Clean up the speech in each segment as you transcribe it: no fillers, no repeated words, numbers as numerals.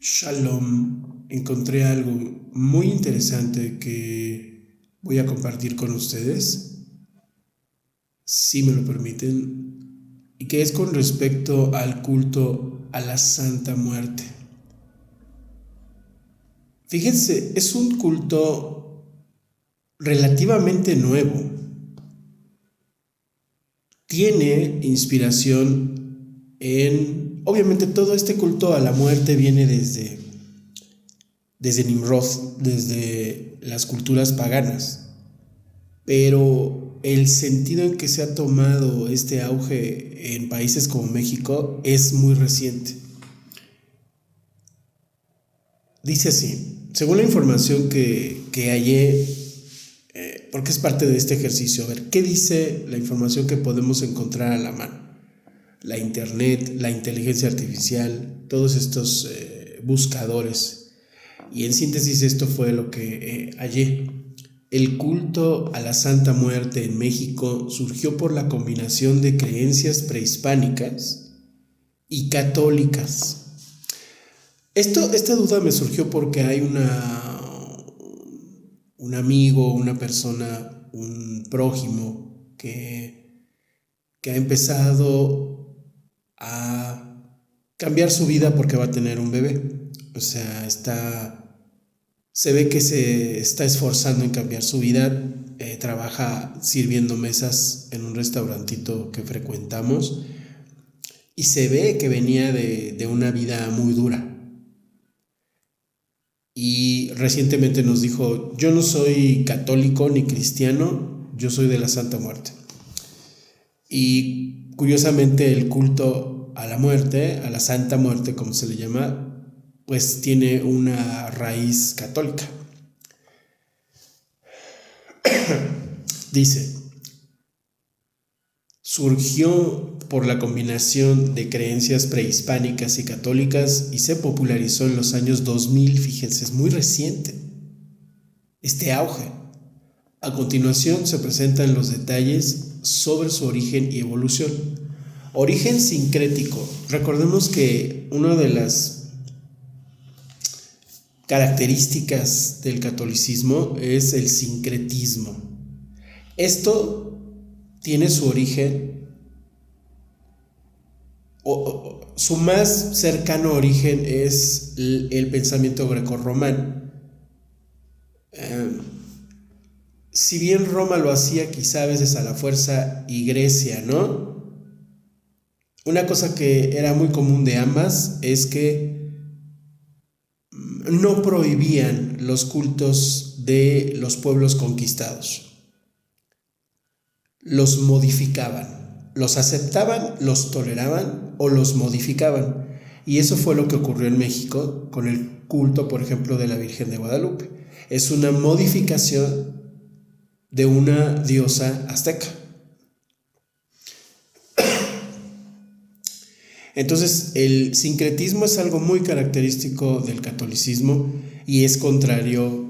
Shalom, encontré algo muy interesante que voy a compartir con ustedes, si me lo permiten, y que es con respecto al culto a la Santa Muerte. Fíjense, es un culto relativamente nuevo. Tiene inspiración obviamente todo este culto a la muerte viene desde Nimrod, desde las culturas paganas, pero el sentido en que se ha tomado este auge en países como México es muy reciente. Dice así, según la información que hallé, porque es parte de este ejercicio, a ver, ¿qué dice la información que podemos encontrar a la mano? La internet, la inteligencia artificial, todos estos buscadores. Y en síntesis esto fue lo que hallé. El culto a la Santa Muerte en México surgió por la combinación de creencias prehispánicas y católicas. Esta duda me surgió porque hay un amigo, una persona, un prójimo que ha empezado a cambiar su vida porque va a tener un bebé. O sea, se ve que se está esforzando en cambiar su vida. Trabaja sirviendo mesas en un restaurantito que frecuentamos y se ve que venía de una vida muy dura. Y recientemente nos dijo, yo no soy católico ni cristiano, yo soy de la Santa Muerte. Y curiosamente el culto a la muerte, a la Santa Muerte como se le llama, pues tiene una raíz católica. Dice, surgió por la combinación de creencias prehispánicas y católicas y se popularizó en los años 2000, fíjense, es muy reciente este auge. A continuación se presentan los detalles sobre su origen y evolución. Origen sincrético. Recordemos que una de las características del catolicismo es el sincretismo. Esto tiene su origen, su más cercano origen es el pensamiento grecorromano. Si bien Roma lo hacía quizá a veces a la fuerza y Grecia, ¿no? Una cosa que era muy común de ambas es que no prohibían los cultos de los pueblos conquistados. Los modificaban, los aceptaban, los toleraban o los modificaban. Y eso fue lo que ocurrió en México con el culto, por ejemplo, de la Virgen de Guadalupe. Es una modificación de una diosa azteca. Entonces, el sincretismo es algo muy característico del catolicismo y es contrario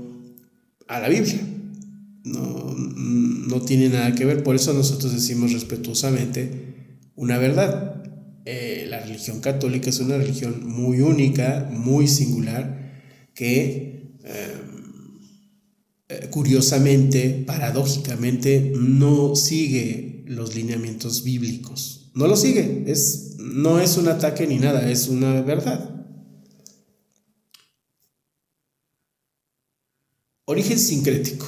a la Biblia. No tiene nada que ver, por eso nosotros decimos respetuosamente una verdad. La religión católica es una religión muy única, muy singular, que curiosamente, paradójicamente, no sigue los lineamientos bíblicos. No lo sigue, no es un ataque ni nada, es una verdad. Origen sincrético.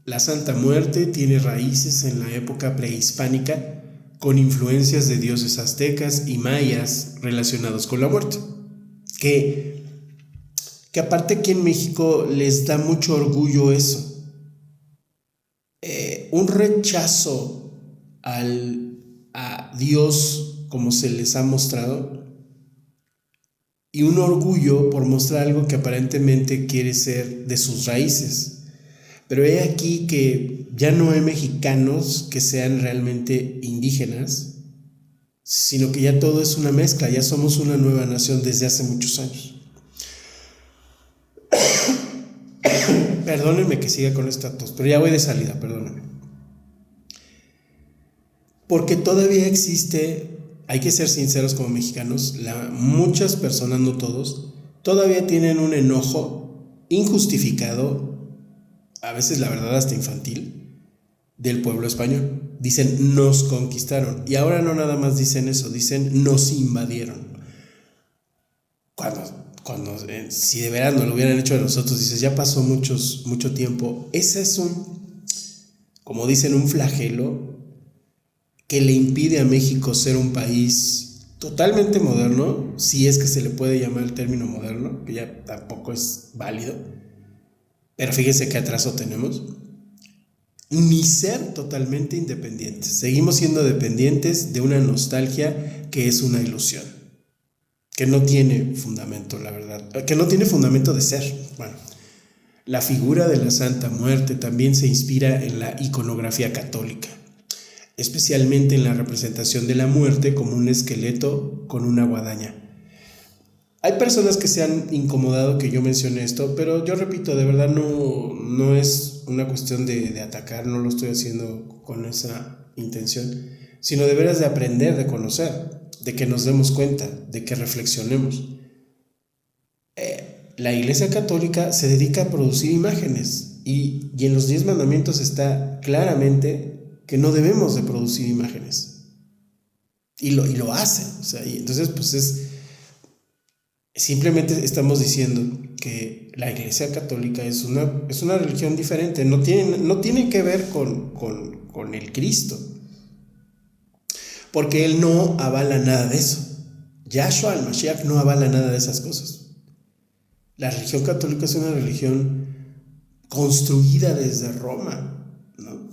La Santa Muerte tiene raíces en la época prehispánica con influencias de dioses aztecas y mayas relacionados con la muerte, que aparte aquí en México les da mucho orgullo eso. Un rechazo a Dios como se les ha mostrado y un orgullo por mostrar algo que aparentemente quiere ser de sus raíces. Pero he aquí que ya no hay mexicanos que sean realmente indígenas, sino que ya todo es una mezcla, ya somos una nueva nación desde hace muchos años. Perdónenme que siga con esta tos, pero ya voy de salida, perdónenme. Porque todavía existe, hay que ser sinceros como mexicanos, muchas personas, no todos, todavía tienen un enojo injustificado, a veces la verdad hasta infantil, del pueblo español. Dicen, nos conquistaron. Y ahora no nada más dicen eso, dicen, nos invadieron. Cuando si de veras no lo hubieran hecho de nosotros, dices, ya pasó mucho tiempo. Ese es como dicen, un flagelo que le impide a México ser un país totalmente moderno, si es que se le puede llamar el término moderno, que ya tampoco es válido, pero fíjense qué atraso tenemos, ni ser totalmente independientes. Seguimos siendo dependientes de una nostalgia que es una ilusión, que no tiene fundamento, la verdad, que no tiene fundamento de ser. Bueno, la figura de la Santa Muerte también se inspira en la iconografía católica, especialmente en la representación de la muerte como un esqueleto con una guadaña. Hay personas que se han incomodado que yo mencione esto, pero yo repito, de verdad no es una cuestión de atacar, no lo estoy haciendo con esa intención, sino de veras de aprender, de conocer, de que nos demos cuenta, de que reflexionemos. La Iglesia Católica se dedica a producir imágenes y en los 10 mandamientos está claramente que no debemos de producir imágenes y lo hacen, o sea, y entonces pues simplemente estamos diciendo que la Iglesia Católica es una religión diferente, no tiene que ver con el Cristo, porque Él no avala nada de eso. Yahshua el Mashiach no avala nada de esas cosas. La religión católica es una religión construida desde Roma, ¿no?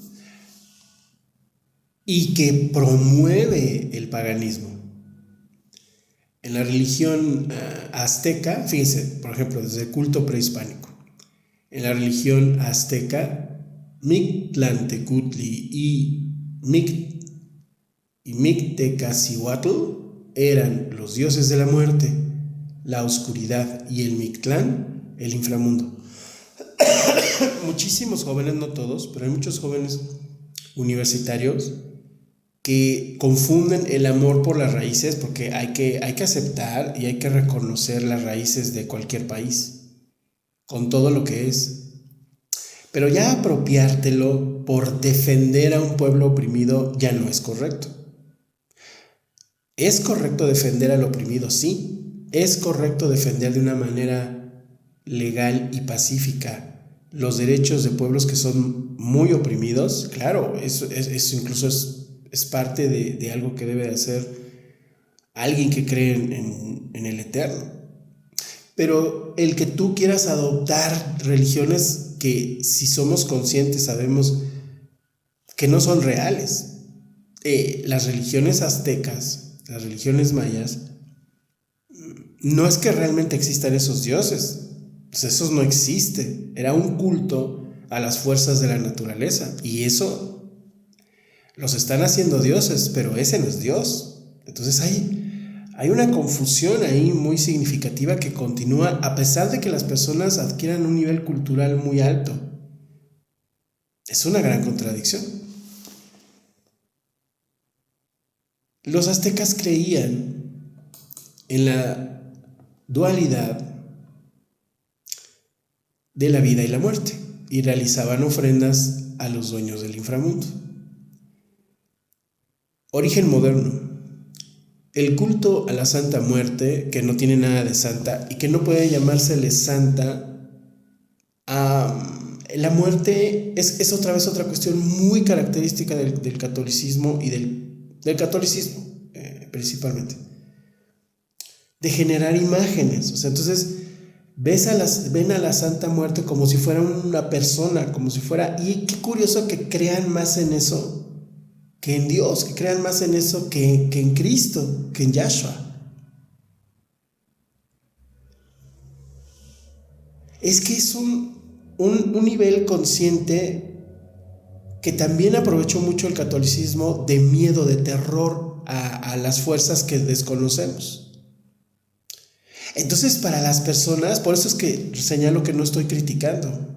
Y que promueve el paganismo. En la religión azteca, fíjense, por ejemplo, desde el culto prehispánico, en la religión azteca, Mictlantecutli y Mictecacihuatl eran los dioses de la muerte, la oscuridad, y el Mictlán, el inframundo. Muchísimos jóvenes, no todos, pero hay muchos jóvenes universitarios que confunden el amor por las raíces, porque hay que aceptar y hay que reconocer las raíces de cualquier país, con todo lo que es. Pero ya apropiártelo por defender a un pueblo oprimido ya no es correcto. Es correcto defender al oprimido, sí. Es correcto defender de una manera legal y pacífica los derechos de pueblos que son muy oprimidos. Claro, eso incluso es parte de algo que debe de hacer alguien que cree en el Eterno. Pero el que tú quieras adoptar religiones que, si somos conscientes, sabemos que no son reales. Las religiones aztecas, las religiones mayas, no es que realmente existan esos dioses, pues esos no existen. Era un culto a las fuerzas de la naturaleza, y eso los están haciendo dioses, pero ese no es Dios. Entonces hay una confusión ahí muy significativa que continúa a pesar de que las personas adquieran un nivel cultural muy alto. Es una gran contradicción. Los aztecas creían en la dualidad de la vida y la muerte y realizaban ofrendas a los dueños del inframundo. Origen moderno. El culto a la Santa Muerte, que no tiene nada de santa y que no puede llamársele santa, la muerte es otra vez otra cuestión muy característica del catolicismo y del catolicismo principalmente, de generar imágenes. O sea, entonces ven a la Santa Muerte como si fuera una persona, como si fuera, y qué curioso que crean más en eso que en Dios, que crean más en eso que en Cristo, que en Yahshua. Es que es un nivel consciente que también aprovechó mucho el catolicismo de miedo, de terror a las fuerzas que desconocemos. Entonces, para las personas, por eso es que señalo que no estoy criticando.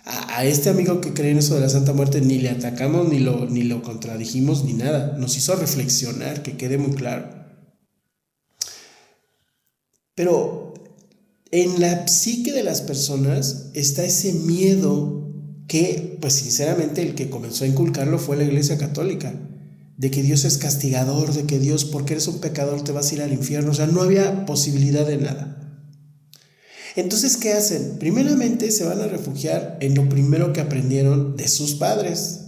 A este amigo que cree en eso de la Santa Muerte ni le atacamos, ni lo contradijimos, ni nada. Nos hizo reflexionar, que quede muy claro. Pero en la psique de las personas está ese miedo que, pues sinceramente, el que comenzó a inculcarlo fue la Iglesia Católica, de que Dios es castigador, de que Dios, porque eres un pecador, te vas a ir al infierno. O sea, no había posibilidad de nada. Entonces, ¿qué hacen? Primeramente se van a refugiar en lo primero que aprendieron de sus padres.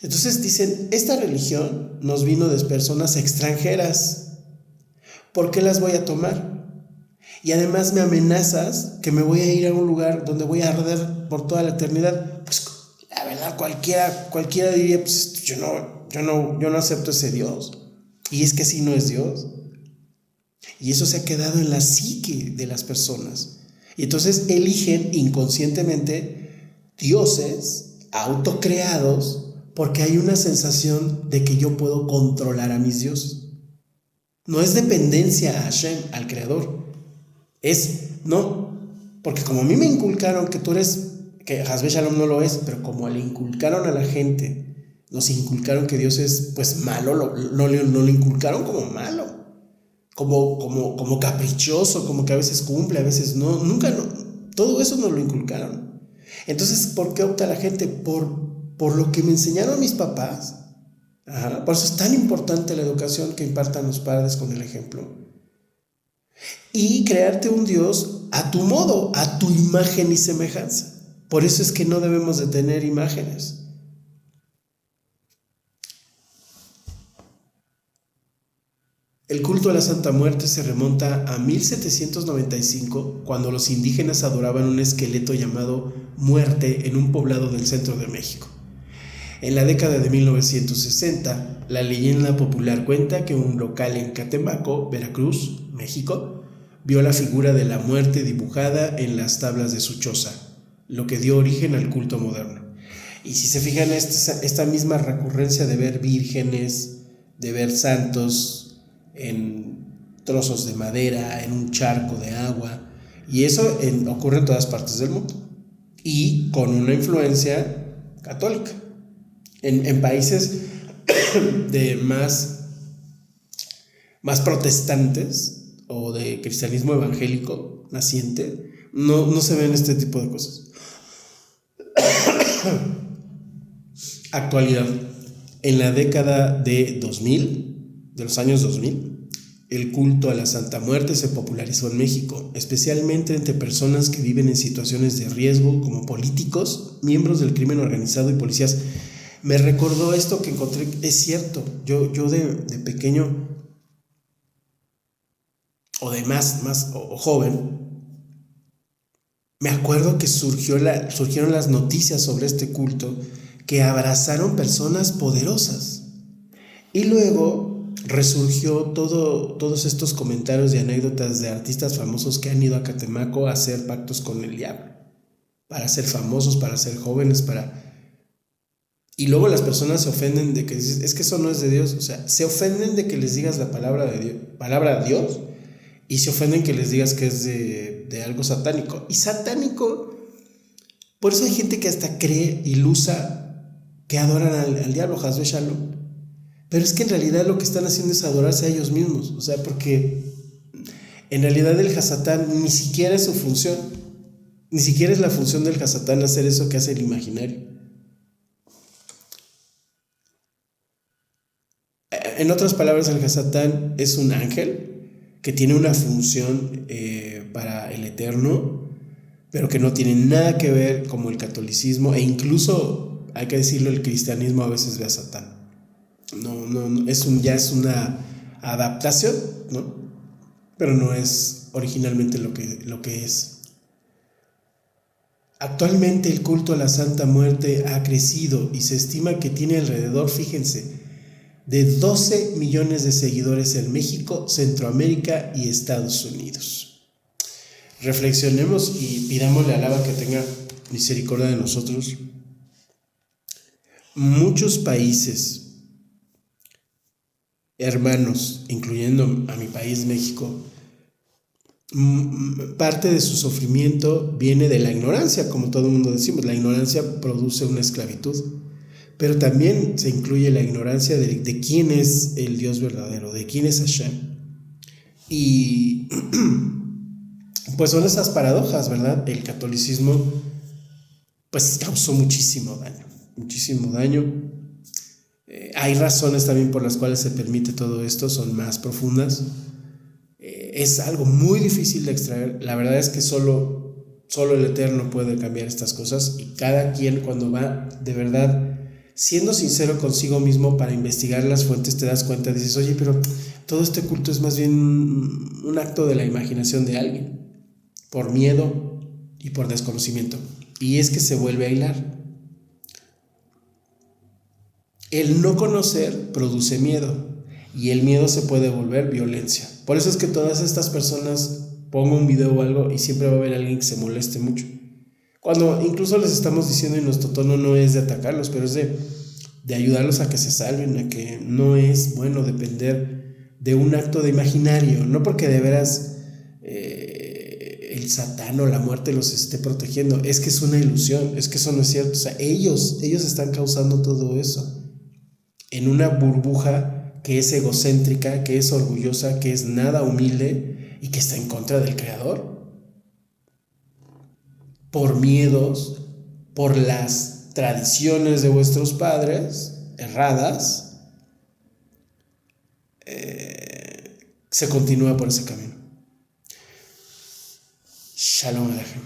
Entonces dicen, esta religión nos vino de personas extranjeras. ¿Por qué las voy a tomar? Y además me amenazas que me voy a ir a un lugar donde voy a arder por toda la eternidad. Pues la verdad, cualquiera diría, pues yo no acepto ese Dios. Y es que así no es Dios. Y eso se ha quedado en la psique de las personas. Y entonces eligen inconscientemente dioses autocreados porque hay una sensación de que yo puedo controlar a mis dioses. No es dependencia a Hashem, al creador. No, porque como a mí me inculcaron que tú eres, que Hasbe Shalom no lo es, pero como le inculcaron a la gente, nos inculcaron que Dios es pues malo, no lo inculcaron como malo. Como caprichoso, como que a veces cumple, a veces no, todo eso nos lo inculcaron. Entonces, ¿por qué opta la gente? Por lo que me enseñaron mis papás. Por eso es tan importante la educación que impartan los padres con el ejemplo. Y crearte un Dios a tu modo, a tu imagen y semejanza. Por eso es que no debemos de tener imágenes. El culto a la Santa Muerte se remonta a 1795, cuando los indígenas adoraban un esqueleto llamado Muerte en un poblado del centro de México. En la década de 1960, la leyenda popular cuenta que un local en Catemaco, Veracruz, México, vio la figura de la muerte dibujada en las tablas de su choza, lo que dio origen al culto moderno. Y si se fijan, esta misma recurrencia de ver vírgenes, de ver santos en trozos de madera, en un charco de agua, y eso ocurre en todas partes del mundo y con una influencia católica. En países de más protestantes o de cristianismo evangélico naciente, no se ven este tipo de cosas. Actualidad. En la década de los años 2000, el culto a la Santa Muerte se popularizó en México, especialmente entre personas que viven en situaciones de riesgo, como políticos, miembros del crimen organizado y policías. Me recordó esto que encontré, es cierto, yo de pequeño o de más joven, me acuerdo que surgieron las noticias sobre este culto que abrazaron personas poderosas. Y luego resurgió todos estos comentarios y anécdotas de artistas famosos que han ido a Catemaco a hacer pactos con el diablo, para ser famosos, para ser jóvenes, Y luego las personas se ofenden de que dices, es que eso no es de Dios. O sea, se ofenden de que les digas la palabra de Dios, palabra de Dios, y se ofenden que les digas que es de algo satánico. Y satánico, por eso hay gente que hasta cree, ilusa, que adoran al diablo, Hasbe Shalom. Pero es que en realidad lo que están haciendo es adorarse a ellos mismos. O sea, porque en realidad el Hasatán ni siquiera es su función. Ni siquiera es la función del Hasatán hacer eso que hace el imaginario. En otras palabras, el Hasatán es un ángel que tiene una función para el Eterno, pero que no tiene nada que ver como el catolicismo, e incluso, hay que decirlo, el cristianismo a veces ve a Satán. No, ya es una adaptación, ¿no? Pero no es originalmente lo que es. Actualmente el culto a la Santa Muerte ha crecido y se estima que tiene alrededor, fíjense, de 12 millones de seguidores en México, Centroamérica y Estados Unidos. Reflexionemos y pidámosle al Abba que tenga misericordia de nosotros. Muchos países hermanos, incluyendo a mi país, México, parte de su sufrimiento viene de la ignorancia, como todo el mundo decimos. La ignorancia produce una esclavitud, pero también se incluye la ignorancia de quién es el Dios verdadero, de quién es Hashem. Y pues son esas paradojas, ¿verdad? El catolicismo pues causó muchísimo daño. Hay razones también por las cuales se permite todo esto, son más profundas. Es algo muy difícil de extraer. La verdad es que solo el Eterno puede cambiar estas cosas, y cada quien, cuando va de verdad siendo sincero consigo mismo para investigar las fuentes, te das cuenta, dices, oye, pero todo este culto es más bien un acto de la imaginación de alguien, por miedo y por desconocimiento. Y es que se vuelve a hilar. El no conocer produce miedo, y el miedo se puede volver violencia. Por eso es que todas estas personas, pongo un video o algo y siempre va a haber alguien que se moleste mucho. Cuando incluso les estamos diciendo, y nuestro tono no es de atacarlos, pero es de ayudarlos a que se salven, a que no es bueno depender de un acto de imaginario, no porque de veras el Satán o la muerte los esté protegiendo, es que es una ilusión, es que eso no es cierto. O sea, ellos están causando todo eso en una burbuja que es egocéntrica, que es orgullosa, que es nada humilde y que está en contra del Creador. Por miedos, por las tradiciones de vuestros padres erradas, se continúa por ese camino. Shalom Aleichem.